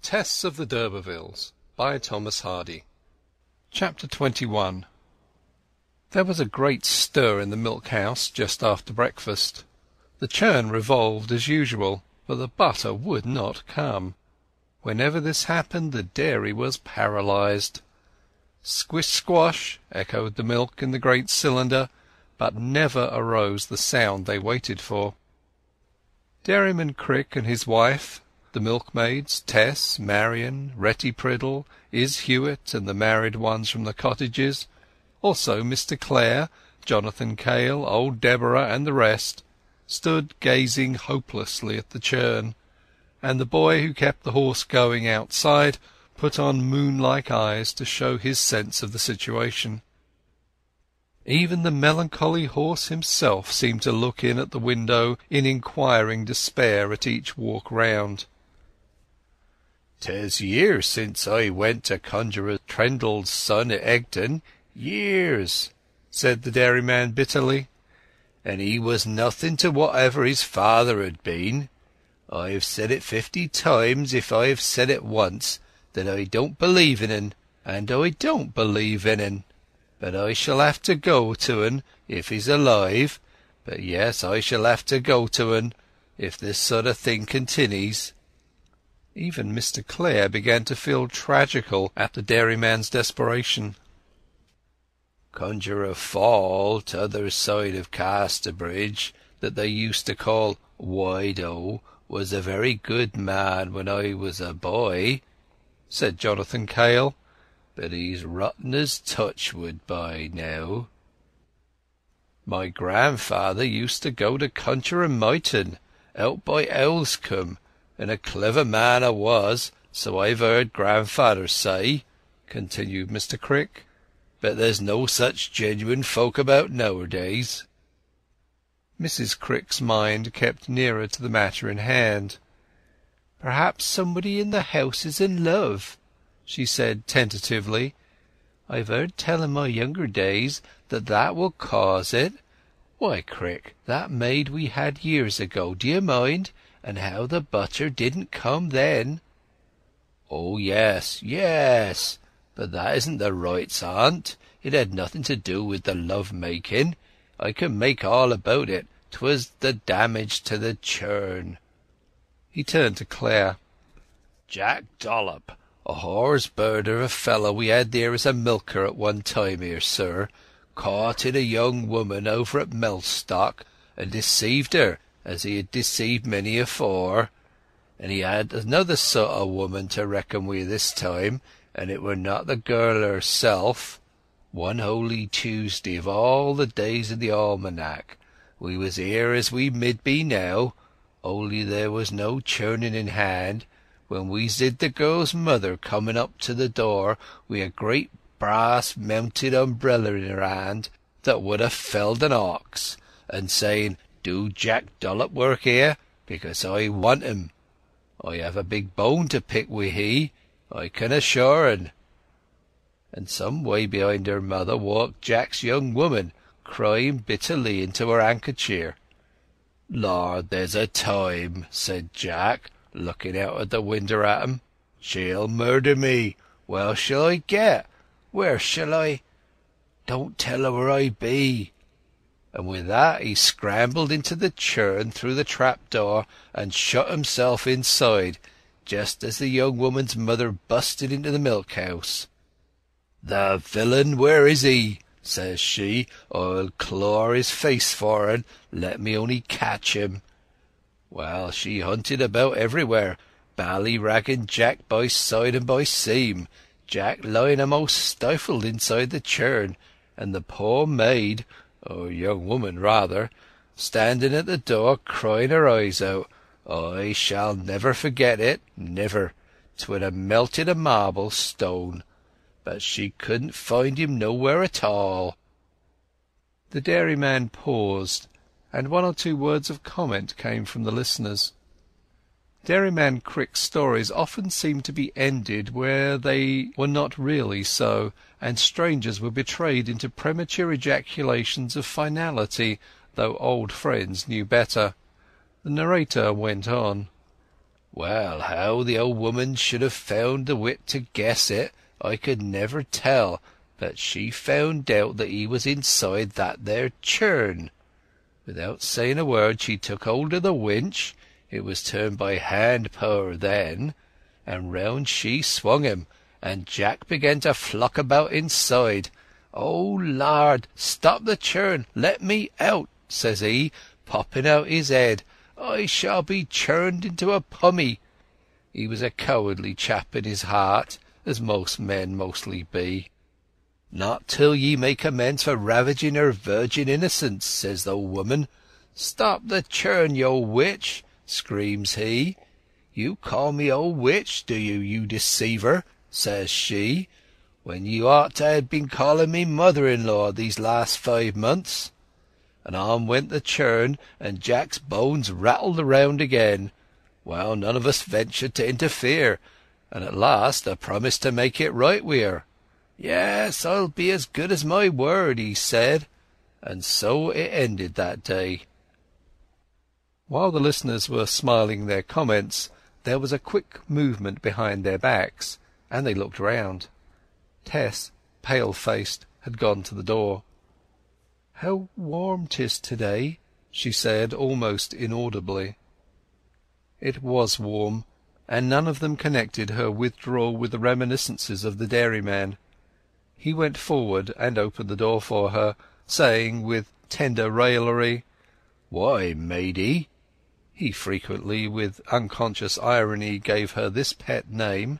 Tess of the d'Urbervilles by Thomas Hardy. Chapter 21. There was a great stir in the milk-house just after breakfast. The churn revolved as usual, but the butter would not come. Whenever this happened the dairy was paralysed. Squish-squash echoed the milk in the great cylinder, but never arose the sound they waited for. Dairyman Crick and his wife, the milkmaids, Tess, Marian, Retty Priddle, Izz Huett and the married ones from the cottages, also Mr Clare, Jonathan Kail, old Deborah and the rest, stood gazing hopelessly at the churn, and the boy who kept the horse going outside put on moon-like eyes to show his sense of the situation. Even the melancholy horse himself seemed to look in at the window in inquiring despair at each walk round. "'Tis years since I went to Conjuror Trendle's son at Egdon, years," said the dairyman bitterly, "and he was nothing to whatever his father had been. I've said it 50 times if I've said it once, that I don't believe in en, and I don't believe in en. But I shall have to go to en if he's alive. But yes, I shall have to go to en if this sort of thing continues." Even Mr Clare began to feel tragical at the dairyman's desperation. "Conjuror Fall, t'other side of Casterbridge, that they used to call Wido, was a very good man when I was a boy," said Jonathan Kail, "but he's rotten as touchwood by now. My grandfather used to go to Conjuror Myton, out by Owlscombe, and a clever man 'a was, so I've heard grandfather say," continued Mr Crick. "But there's no such genuine folk about nowadays." Mrs Crick's mind kept nearer to the matter in hand. "Perhaps somebody in the house is in love," she said tentatively. "I've heard tell in my younger days that will cause it. Why, Crick, that maid we had years ago, do you mind? And how the butter didn't come then." "Oh yes, yes. But that isn't the rights on't. It had nothing to do with the love-making. I can make all about it. 'Twas the damage to the churn." He turned to Clare. "Jack Dollop, a horse bird of a fellow we had there as a milker at one time here, sir, courted a young woman over at Mellstock, and deceived her, as he had deceived many afore. And he had another sort of woman to reckon wi' this time, and it were not the girl herself. One holy Tuesday of all the days in the almanac, we was here as we mid be now, only there was no churning in hand, when we zid the girl's mother coming up to the door wi' a great brass-mounted umbrella in her hand that would have felled an ox, and saying, 'Do Jack Dollop work here, because I want him. I have a big bone to pick wi' he, I can assure en.' And some way behind her mother walked Jack's young woman, crying bitterly into her handkerchief. 'Lord, there's a time,' said Jack, looking out at the winder at 'em. 'She'll murder me. Where shall I get? Where shall I? Don't tell her where I be.' And with that he scrambled into the churn through the trap-door and shut himself inside, just as the young woman's mother busted into the milk-house. 'The villain, where is he?' says she. 'I'll claw his face for en, let me only catch him.' Well, she hunted about everywhere, ballyragging Jack by side and by seam, Jack lying a'most stifled inside the churn, and the poor maid, or young woman rather, standing at the door crying her eyes out. I shall never forget it, never. 'Twould have melted a marble stone. But she couldn't find him nowhere at all." The dairyman paused, and one or two words of comment came from the listeners. Dairyman Crick's stories often seemed to be ended where they were not really so, and strangers were betrayed into premature ejaculations of finality, though old friends knew better. The narrator went on. Well, how the old woman should have found the wit to guess it, I could never tell, but she found out that he was inside that there churn. Without saying a word she took hold of the winch—it was turned by hand power then—and round she swung him, and Jack began to flock about inside. 'O Lard, stop the churn, let me out,' says he, popping out his head. 'I shall be churned into a pummy.' He was a cowardly chap in his heart, as most men mostly be. 'Not till ye make amends for ravaging her virgin innocence,' says the woman. 'Stop the churn, you witch!' screams he. 'You call me old witch, do you, you deceiver?' says she, 'when you ought to have been calling me mother-in-law these last 5 months.' And on went the churn, and Jack's bones rattled around again. Well, none of us ventured to interfere, and at last I promised to make it right wi' her. 'Yes, I'll be as good as my word,' he said, and so it ended that day." While the listeners were smiling their comments, there was a quick movement behind their backs, and they looked round. Tess, pale-faced, had gone to the door. "How warm 'tis to-day," she said, almost inaudibly. It was warm, and none of them connected her withdrawal with the reminiscences of the dairyman. He went forward and opened the door for her, saying with tender raillery, "Why, maidy," he frequently with unconscious irony gave her this pet name,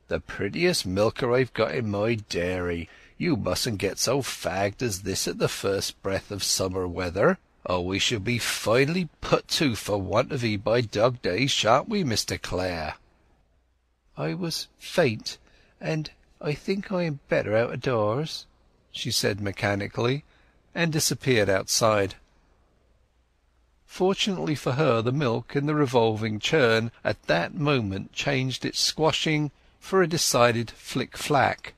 "the prettiest milker I've got in my dairy. You mustn't get so fagged as this at the first breath of summer weather, or we shall be finely put to for want of 'ee by dog days, shan't we, Mr. Clare?" "I was faint, and I think I am better out of doors," she said mechanically, and disappeared outside. Fortunately for her, the milk in the revolving churn at that moment changed its squashing for a decided flick-flack.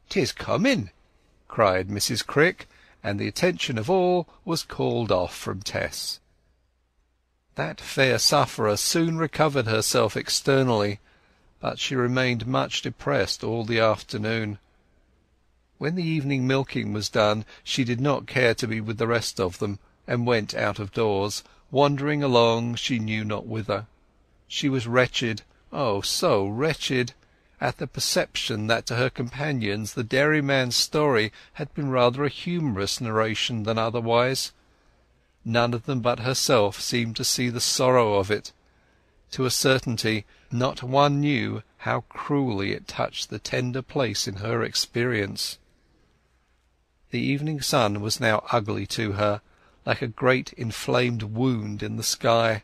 "'Tis coming!" cried Mrs. Crick, and the attention of all was called off from Tess. That fair sufferer soon recovered herself externally, but she remained much depressed all the afternoon. When the evening milking was done she did not care to be with the rest of them, and went out of doors, wandering along she knew not whither. She was wretched, oh, so wretched, at the perception that to her companions the dairyman's story had been rather a humorous narration than otherwise. None of them but herself seemed to see the sorrow of it. To a certainty, not one knew how cruelly it touched the tender place in her experience. The evening sun was now ugly to her, like a great inflamed wound in the sky.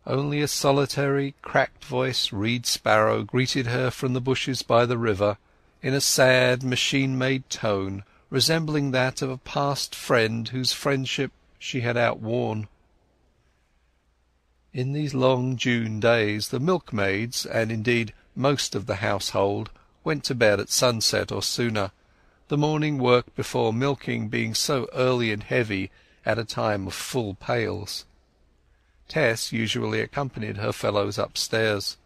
Only a solitary, cracked-voiced reed sparrow greeted her from the bushes by the river, in a sad, machine-made tone, resembling that of a past friend whose friendship she had outworn. In these long June days the milkmaids, and indeed most of the household, went to bed at sunset or sooner, the morning work before milking being so early and heavy at a time of full pails. Tess usually accompanied her fellows upstairs.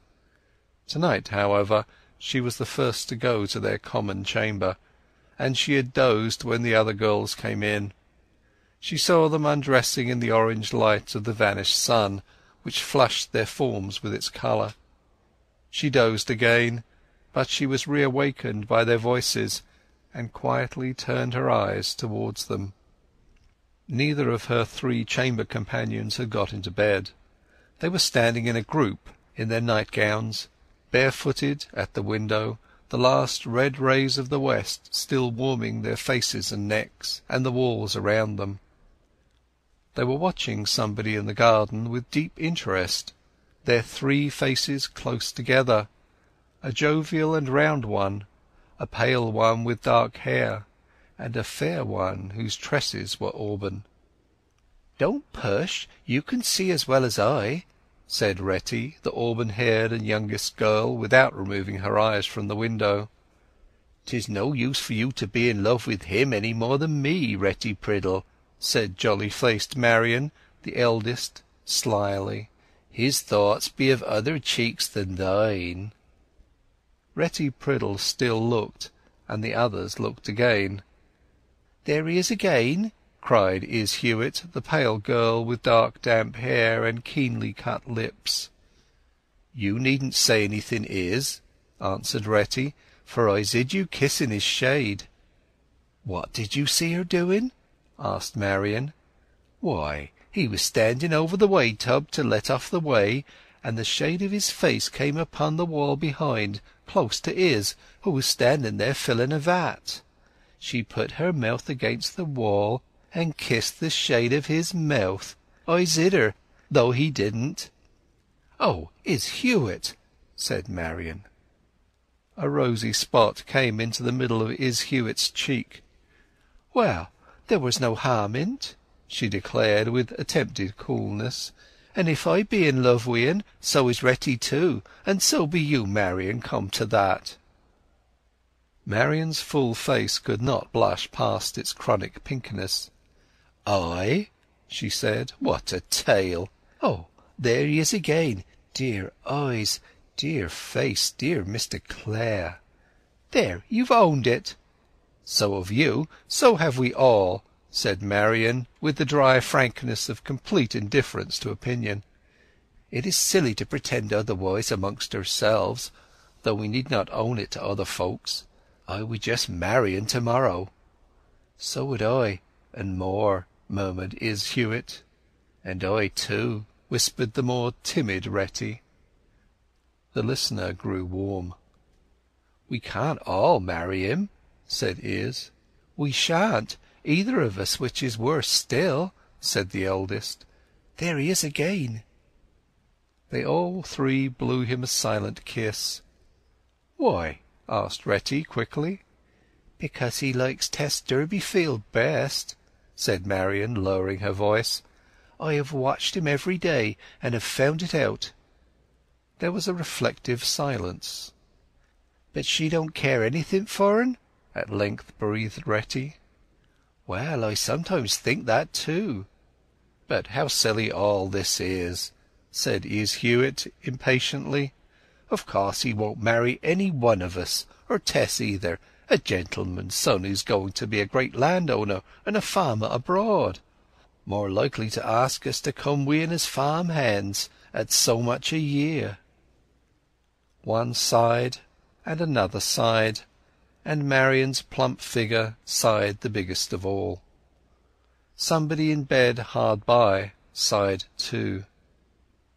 To-night, however, she was the first to go to their common chamber, and she had dozed when the other girls came in. She saw them undressing in the orange light of the vanished sun, which flushed their forms with its colour. She dozed again, but she was reawakened by their voices, and quietly turned her eyes towards them. Neither of her 3 chamber companions had got into bed. They were standing in a group in their nightgowns, barefooted, at the window, the last red rays of the west still warming their faces and necks, and the walls around them. They were watching somebody in the garden with deep interest, their 3 faces close together, a jovial and round one, a pale one with dark hair, and a fair one whose tresses were auburn. "Don't push, you can see as well as I," said Retty, the auburn-haired and youngest girl, without removing her eyes from the window. "'Tis no use for you to be in love with him any more than me, Retty Priddle," said jolly-faced Marian, the eldest, slyly. His thoughts be of other cheeks than thine." Retty Priddle still looked, and the others looked again. "There he is again!" cried Izz Huett, the pale girl with dark damp hair and keenly cut lips. "You needn't say anything, Izz," answered Retty, "for I zid you kissing his shade." "What did you see her doing?" asked Marian. "Why, he was standing over the whey tub to let off the whey, and the shade of his face came upon the wall behind, close to Izz, who was standing there filling a vat. She put her mouth against the wall and kissed the shade of his mouth. I zid her, though he didn't." "Oh, Izz Huett!" said Marian. A rosy spot came into the middle of Izz Huett's cheek. "Well, there was no harm in't," she declared with attempted coolness. "And if I be in love wi' en, so is Retty too, and so be you, Marian, come to that." Marian's full face could not blush past its chronic pinkness. "I?" she said. "What a tale! Oh, there he is again! Dear eyes, dear face, dear Mr. Clare! There, you've owned it!" "So have you, so have we all," said Marian, with the dry frankness of complete indifference to opinion. "It is silly to pretend otherwise amongst ourselves, though we need not own it to other folks. I would just marry en to-morrow." "So would I, and more," murmured Izz Huett. "And I too," whispered the more timid Retty. The listener grew warm. "We can't all marry him," said Izz. "We shan't, either of us, which is worse still," said the eldest. "There he is again." They all three blew him a silent kiss. "Why?" asked Retty quickly. "Because he likes Tess Durbeyfield best," said Marian, lowering her voice. "I have watched him every day, and have found it out." There was a reflective silence. "But she don't care anything for en?" at length breathed Retty. "Well, I sometimes think that too." "But how silly all this is!" said Izz Huett impatiently. "Of course he won't marry any one of us, or Tess either, a gentleman's son who's going to be a great landowner and a farmer abroad. More likely to ask us to come wi' en as farm hands at so much a year." One sighed, and another sighed, and Marian's plump figure sighed the biggest of all. Somebody in bed hard by sighed too.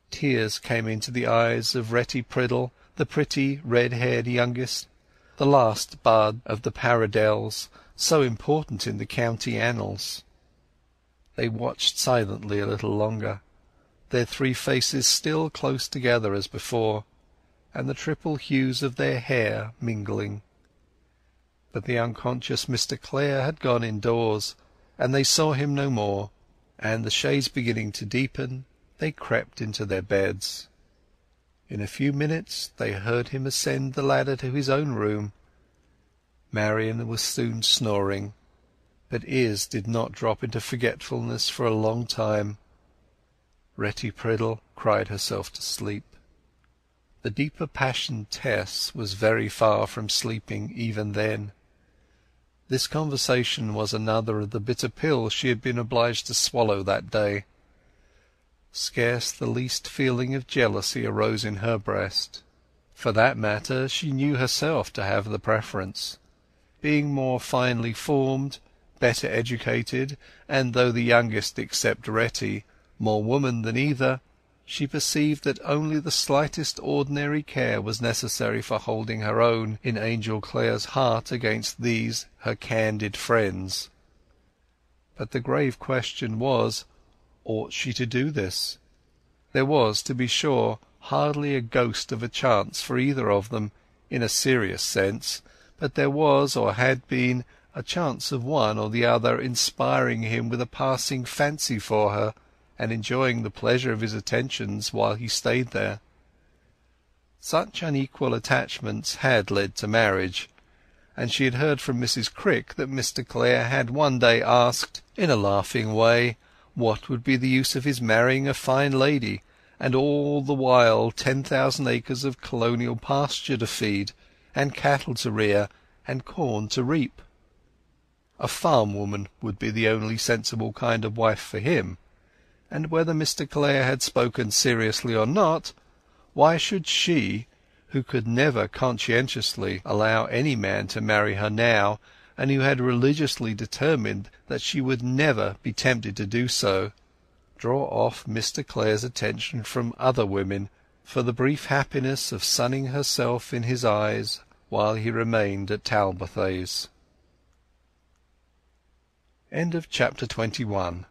Tears came into the eyes of Retty Priddle, the pretty red-haired youngest, the last bud of the Paradells, so important in the county annals. They watched silently a little longer, their three faces still close together as before, and the triple hues of their hair mingling. But the unconscious Mr. Clare had gone indoors, and they saw him no more, and the shades beginning to deepen, they crept into their beds. In a few minutes they heard him ascend the ladder to his own room. Marian was soon snoring, but Izz did not drop into forgetfulness for a long time. Retty Priddle cried herself to sleep. The deeper passioned Tess was very far from sleeping even then. This conversation was another of the bitter pills she had been obliged to swallow that day. Scarce the least feeling of jealousy arose in her breast. For that matter, she knew herself to have the preference. Being more finely formed, better educated, and, though the youngest except Retty, more woman than either, she perceived that only the slightest ordinary care was necessary for holding her own in Angel Clare's heart against these her candid friends. But the grave question was, ought she to do this? There was, to be sure, hardly a ghost of a chance for either of them, in a serious sense, but there was, or had been, a chance of one or the other inspiring him with a passing fancy for her, and enjoying the pleasure of his attentions while he stayed there. Such unequal attachments had led to marriage, and she had heard from Mrs. Crick that Mr. Clare had one day asked, in a laughing way, what would be the use of his marrying a fine lady, and all the while 10,000 acres of colonial pasture to feed, and cattle to rear, and corn to reap. A farm woman would be the only sensible kind of wife for him, and whether Mr Clare had spoken seriously or not, why should she, who could never conscientiously allow any man to marry her now, and who had religiously determined that she would never be tempted to do so, draw off Mr Clare's attention from other women for the brief happiness of sunning herself in his eyes while he remained at Talbothays? Chapter 21